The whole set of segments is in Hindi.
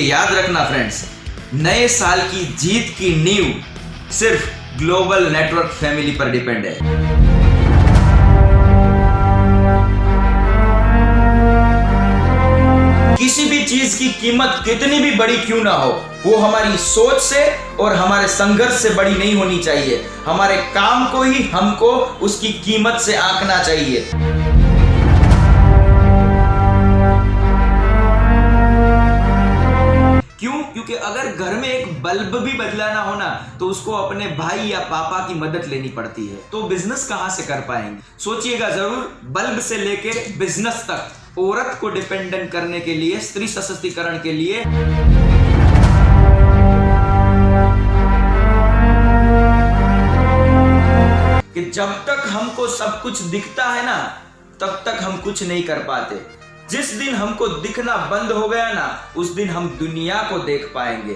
याद रखना फ्रेंड्स, नए साल की जीत की नींव सिर्फ ग्लोबल नेटवर्क फैमिली पर डिपेंड है। किसी भी चीज की कीमत कितनी भी बड़ी क्यों ना हो, वो हमारी सोच से और हमारे संघर्ष से बड़ी नहीं होनी चाहिए। हमारे काम को ही हमको उसकी कीमत से आंकना चाहिए। क्यों? क्योंकि अगर घर में एक बल्ब भी बदलाना हो ना, तो उसको अपने भाई या पापा की मदद लेनी पड़ती है। तो बिजनेस कहां से कर पाएंगे? सोचिएगा जरूर। बल्ब से लेकर बिजनेस तक औरत को डिपेंडेंट करने के लिए, स्त्री सशक्तिकरण के लिए कि जब तक हमको सब कुछ दिखता है ना, तब तक हम कुछ नहीं कर पाते। जिस दिन हमको दिखना बंद हो गया ना, उस दिन हम दुनिया को देख पाएंगे।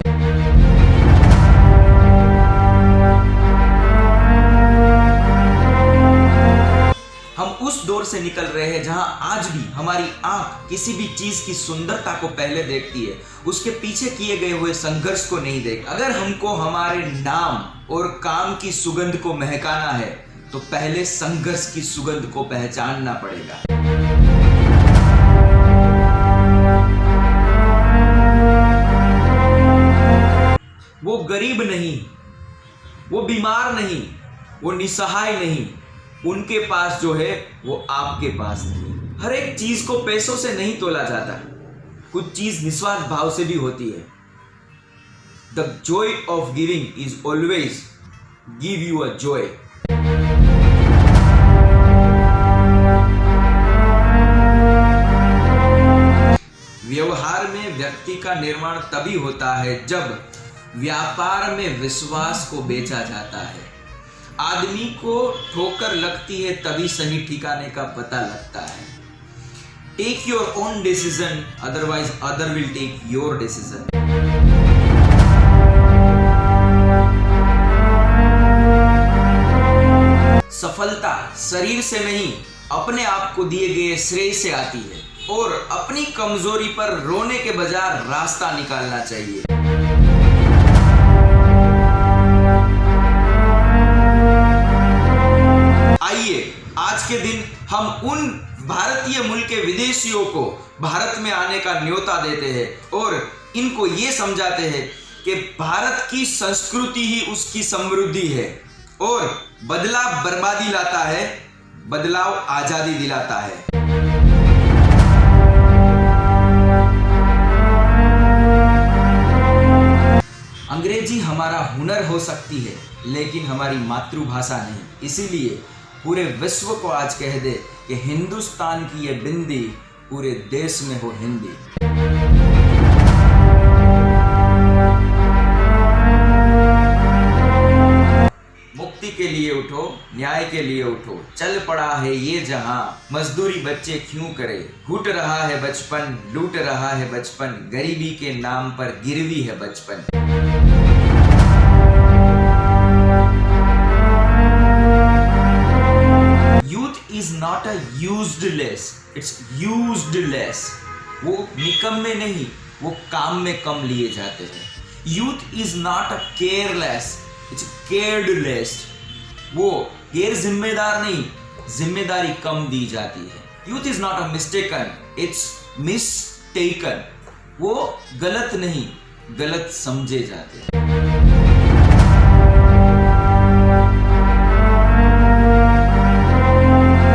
हम उस दौर से निकल रहे हैं जहां आज भी हमारी आंख किसी भी चीज की सुंदरता को पहले देखती है, उसके पीछे किए गए हुए संघर्ष को नहीं देखती। अगर हमको हमारे नाम और काम की सुगंध को महकाना है, तो पहले संघर्ष की सुगंध को पहचानना पड़ेगा। वो गरीब नहीं, वो बीमार नहीं, वो निसहाय नहीं, उनके पास जो है वो आपके पास नहीं। हर एक चीज को पैसों से नहीं तोला जाता, कुछ चीज निस्वार्थ भाव से भी होती है। The Joy of giving is always give you a joy. व्यवहार में व्यक्ति का निर्माण तभी होता है जब व्यापार में विश्वास को बेचा जाता है। आदमी को ठोकर लगती है तभी सही ठिकाने का पता लगता है। Take your own decision, otherwise other will take your decision. सफलता शरीर से नहीं, अपने आप को दिए गए श्रेय से आती है, और अपनी कमजोरी पर रोने के बजाय रास्ता निकालना चाहिए। आइए आज के दिन हम उन भारतीय मूल के विदेशियों को भारत में आने का न्योता देते हैं और इनको ये समझाते हैं कि भारत की संस्कृति ही उसकी समृद्धि है, और बदलाव बर्बादी लाता है, बदलाव आजादी दिलाता है। अंग्रेजी हमारा हुनर हो सकती है, लेकिन हमारी मातृभाषा नहीं। इसीलिए पूरे विश्व को आज कह दे कि हिंदुस्तान की ये बिंदी पूरे देश में हो हिंदी। मुक्ति के लिए उठो, न्याय के लिए उठो, चल पड़ा है ये जहां, मजदूरी बच्चे क्यों करे, घुट रहा है बचपन, लूट रहा है बचपन, गरीबी के नाम पर गिरवी है बचपन। Is not a useless, it's useless। वो निकम्मे नहीं, वो काम में कम लिए जाते हैं। Youth is not a careless, it's caredless। वो गैर जिम्मेदार नहीं, जिम्मेदारी कम दी जाती है। Youth is not a mistaken, it's mistaken। वो गलत नहीं, गलत समझे जाते हैं।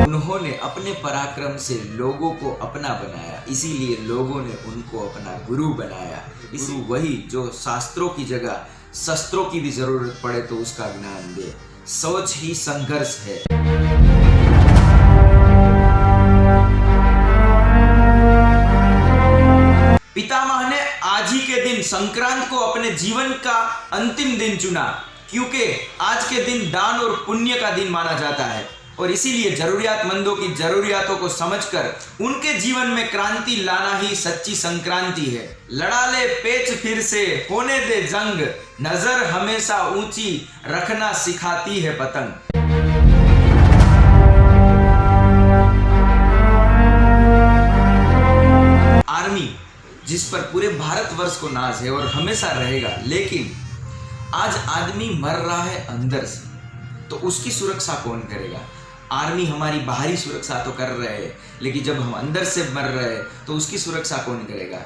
उन्होंने अपने पराक्रम से लोगों को अपना बनाया, इसीलिए लोगों ने उनको अपना गुरु बनाया। गुरु वही जो शास्त्रों की जगह शस्त्रों की भी जरूरत पड़े तो उसका ज्ञान दे। सोच ही संघर्ष है। पितामह ने आज ही के दिन संक्रांत को अपने जीवन का अंतिम दिन चुना, क्योंकि आज के दिन दान और पुण्य का दिन माना जाता है, और इसीलिए जरूरियातमंदों की जरूरियातों को समझकर उनके जीवन में क्रांति लाना ही सच्ची संक्रांति है। लड़ा ले पेच फिर से, होने दे जंग, नजर हमेशा ऊंची रखना सिखाती है पतंग। आर्मी जिस पर पूरे भारत भारतवर्ष को नाज है और हमेशा रहेगा, लेकिन आज आदमी मर रहा है अंदर से, तो उसकी सुरक्षा कौन करेगा? आर्मी हमारी बाहरी सुरक्षा तो कर रहे हैं, लेकिन जब हम अंदर से मर रहे हैं तो उसकी सुरक्षा कौन करेगा?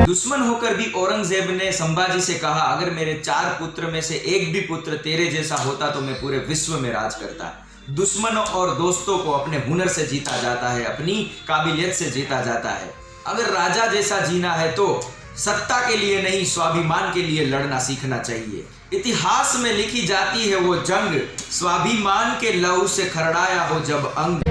दुश्मन होकर भी औरंगजेब ने संभाजी से कहा, अगर मेरे 4 पुत्र में से एक भी पुत्र तेरे जैसा होता तो मैं पूरे विश्व में राज करता। दुश्मनों और दोस्तों को अपने हुनर से जीता जाता है, अपनी काबिलियत से जीता जाता है। अगर राजा जैसा जीना है तो सत्ता के लिए नहीं, स्वाभिमान के लिए लड़ना सीखना चाहिए। इतिहास में लिखी जाती है वो जंग, स्वाभिमान के लहू से खरड़ाया हो जब अंग।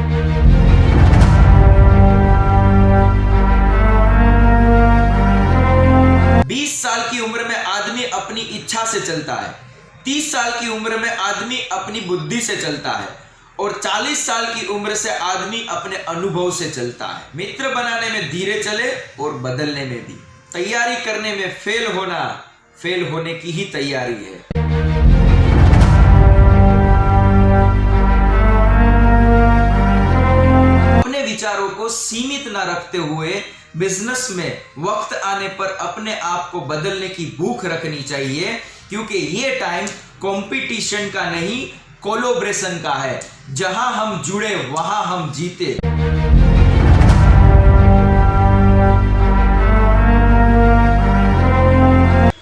साल की उम्र में आदमी अपनी इच्छा से चलता है, 30 साल की उम्र में आदमी अपनी बुद्धि से चलता है और 40 साल की उम्र से आदमी अपने अनुभव से चलता है। मित्र बनाने में धीरे चले और बदलने में भी। तैयारी करने में फेल होने की ही तैयारी है। अपने विचारों को सीमित न रखते हुए बिजनेस में वक्त आने पर अपने आप को बदलने की भूख रखनी चाहिए, क्योंकि ये टाइम कंपटीशन का नहीं, कोलैबोरेशन का है। जहां हम जुड़े वहां हम जीते।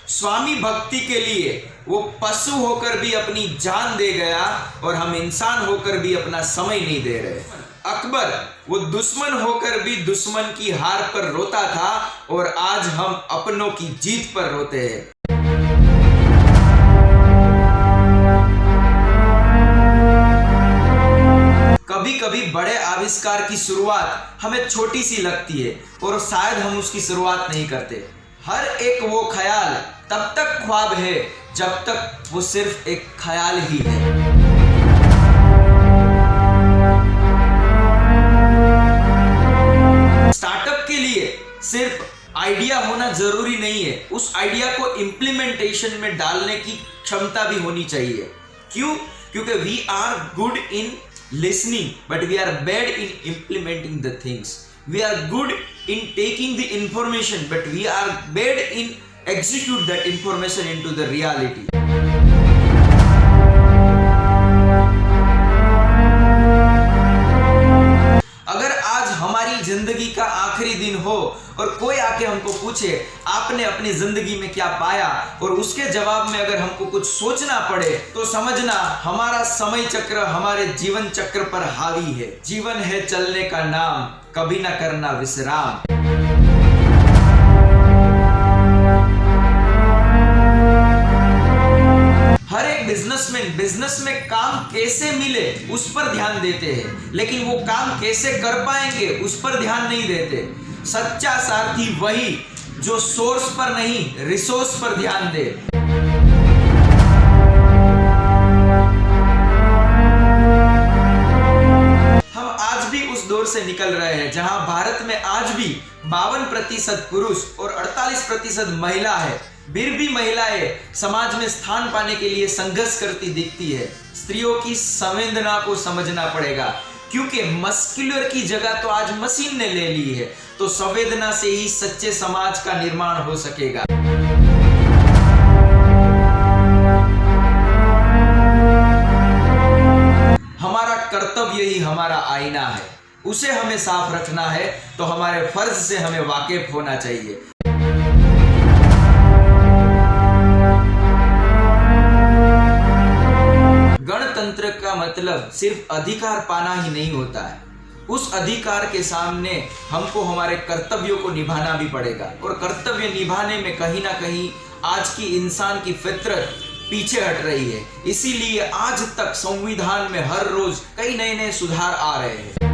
स्वामी भक्ति के लिए वो पशु होकर भी अपनी जान दे गया और हम इंसान होकर भी अपना समय नहीं दे रहे। अकबर वो दुश्मन होकर भी दुश्मन की हार पर रोता था और आज हम अपनों की जीत पर रोते हैं। कभी कभी बड़े आविष्कार की शुरुआत हमें छोटी सी लगती है और शायद हम उसकी शुरुआत नहीं करते। हर एक वो ख्याल तब तक ख्वाब है जब तक वो सिर्फ एक ख्याल ही है। स्टार्टअप के लिए सिर्फ आइडिया होना जरूरी नहीं है, उस आइडिया को इम्प्लीमेंटेशन में डालने की क्षमता भी होनी चाहिए। क्यों? क्योंकि we are good in listening but we are bad in implementing the things. We are good in taking the information, but we are bad in execute that information into the reality. अगर आज हमारी जिंदगी का आखिरी दिन हो और कोई आके हमको पूछे आपने अपनी जिंदगी में क्या पाया, और उसके जवाब में अगर हमको कुछ सोचना पड़े, तो समझना हमारा समय चक्र हमारे जीवन चक्र पर हावी है। जीवन है चलने का नाम, कभी ना करना विश्राम। हर एक बिजनेसमैन बिजनेस में काम कैसे मिले उस पर ध्यान देते हैं, लेकिन वो काम कैसे कर पाएंगे उस पर ध्यान नहीं देते। सच्चा सारथी वही जो सोर्स पर नहीं, रिसोर्स पर ध्यान दे। से निकल रहे हैं जहां भारत में आज भी 52% पुरुष और 48% महिला है। फिर भी महिलाएं समाज में स्थान पाने के लिए संघर्ष करती दिखती है। स्त्रियों की संवेदना को समझना पड़ेगा, क्योंकि मस्कुलर की जगह तो आज मशीन ने ले ली है, तो संवेदना से ही सच्चे समाज का निर्माण हो सकेगा। हमारा कर्तव्य ही हमारा आईना है, उसे हमें साफ रखना है, तो हमारे फर्ज से हमें वाकिफ होना चाहिए। गणतंत्र का मतलब सिर्फ अधिकार पाना ही नहीं होता है, उस अधिकार के सामने हमको हमारे कर्तव्यों को निभाना भी पड़ेगा, और कर्तव्य निभाने में कहीं ना कहीं आज की इंसान की फितरत पीछे हट रही है। इसीलिए आज तक संविधान में हर रोज कई नए नए सुधार आ रहे हैं।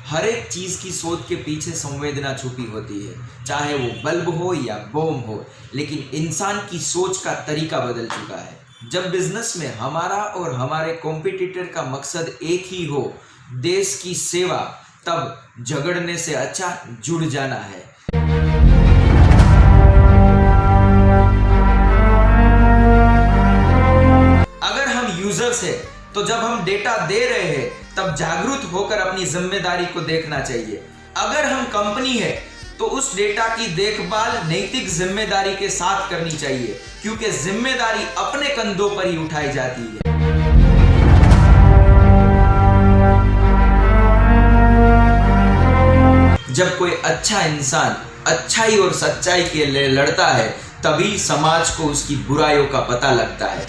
हर एक चीज की सोच के पीछे संवेदना छुपी होती है, चाहे वो बल्ब हो या बम हो, लेकिन इंसान की सोच का तरीका बदल चुका है। जब बिजनेस में हमारा और हमारे कॉम्पिटिटर का मकसद एक ही हो, देश की सेवा, तब झगड़ने से अच्छा जुड़ जाना है। बिजनेस है तो जब हम डेटा दे रहे हैं तब जागरूक होकर अपनी जिम्मेदारी को देखना चाहिए। अगर हम कंपनी है तो उस डेटा की देखभाल नैतिक जिम्मेदारी के साथ करनी चाहिए, क्योंकि जिम्मेदारी अपने कंधों पर ही उठाई जाती है। जब कोई अच्छा इंसान अच्छाई और सच्चाई के लिए लड़ता है तभी समाज को उसकी बुराइयों का पता लगता है।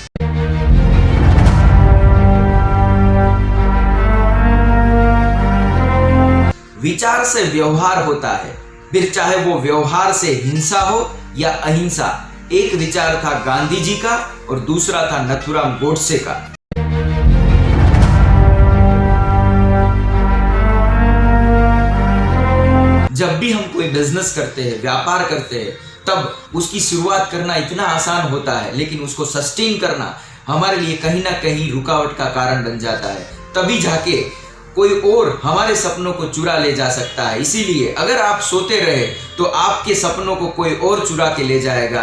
विचार से व्यवहार होता है, फिर चाहे वो व्यवहार से हिंसा हो या अहिंसा। एक विचार था गांधी जी का और दूसरा था नथुराम गोडसे का। जब भी हम कोई बिजनेस करते हैं, व्यापार करते हैं, तब उसकी शुरुआत करना इतना आसान होता है, लेकिन उसको सस्टेन करना हमारे लिए कहीं ना कहीं रुकावट का कारण बन जाता है। तभी जाके कोई और हमारे सपनों को चुरा ले जा सकता है। इसीलिए अगर आप सोते रहे तो आपके सपनों को कोई और चुरा के ले जाएगा।